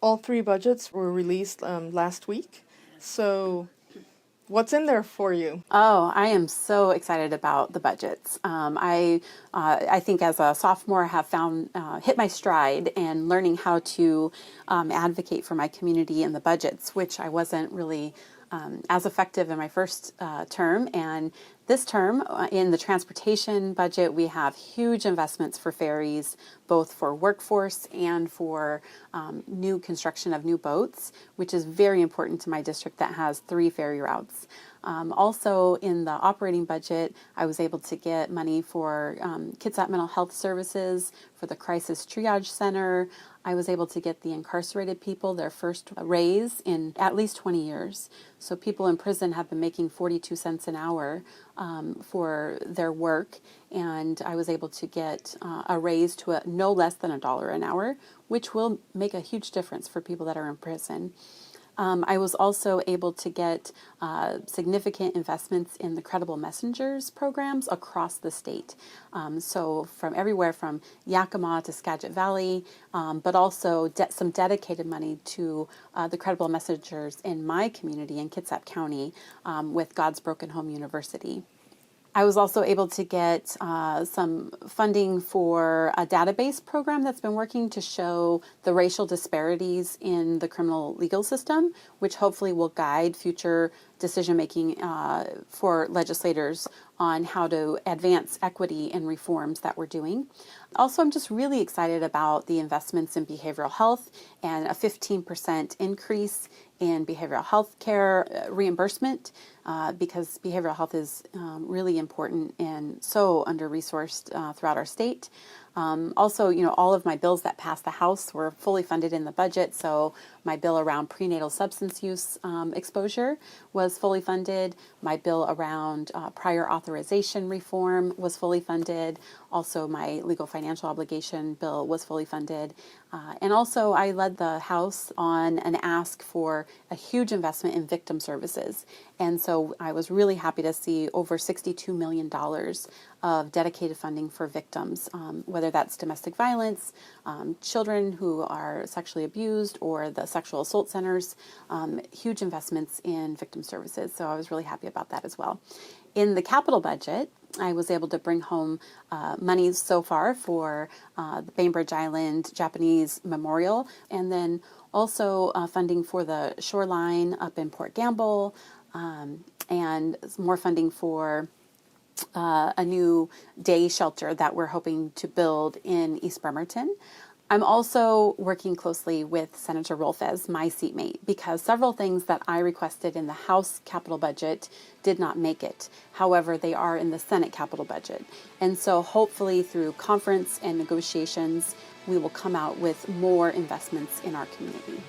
All three budgets were released last week. So, what's in there for you? Oh, I am so excited about the budgets. I think as a sophomore, I have found hit my stride in learning how to advocate for my community in the budgets, which I wasn't really as effective in my first term. And this term, in the transportation budget, we have huge investments for ferries, both for workforce and for new construction of new boats, which is very important to my district that has 3 ferry routes. Also, in the operating budget, I was able to get money for Kitsap Mental Health Services, for the Crisis Triage Center. I was able to get the incarcerated people their first raise in at least 20 years. So people in prison have been making 42 cents an hour for their work, and I was able to get a raise to no less than $1 an hour, which will make a huge difference for people that are in prison. I was also able to get significant investments in the Credible Messengers programs across the state. So from everywhere from Yakima to Skagit Valley, but also some dedicated money to the Credible Messengers in my community in Kitsap County with God's Broken Home University. I was also able to get some funding for a database program that's been working to show the racial disparities in the criminal legal system, which hopefully will guide future decision-making for legislators on how to advance equity and reforms that we're doing. Also, I'm just really excited about the investments in behavioral health and a 15% increase in behavioral health care reimbursement because behavioral health is really important and so under-resourced throughout our state. Also, all of my bills that passed the House were fully funded in the budget. So my bill around prenatal substance use exposure was fully funded. My bill around prior authorization reform was fully funded. Also, my legal financial obligation bill was fully funded. And also, I led the House on an ask for a huge investment in victim services. And so I was really happy to see over $62 million of dedicated funding for victims, whether that's domestic violence, children who are sexually abused, or the sexual assault centers, huge investments in victim services. So I was really happy about that as well. In the capital budget, I was able to bring home money so far for the Bainbridge Island Japanese Memorial, and then also funding for the shoreline up in Port Gamble, and more funding for a new day shelter that we're hoping to build in East Bremerton. I'm also working closely with Senator Rolfes, my seatmate, because several things that I requested in the House capital budget did not make it. However, they are in the Senate capital budget. And so hopefully through conference and negotiations, we will come out with more investments in our community.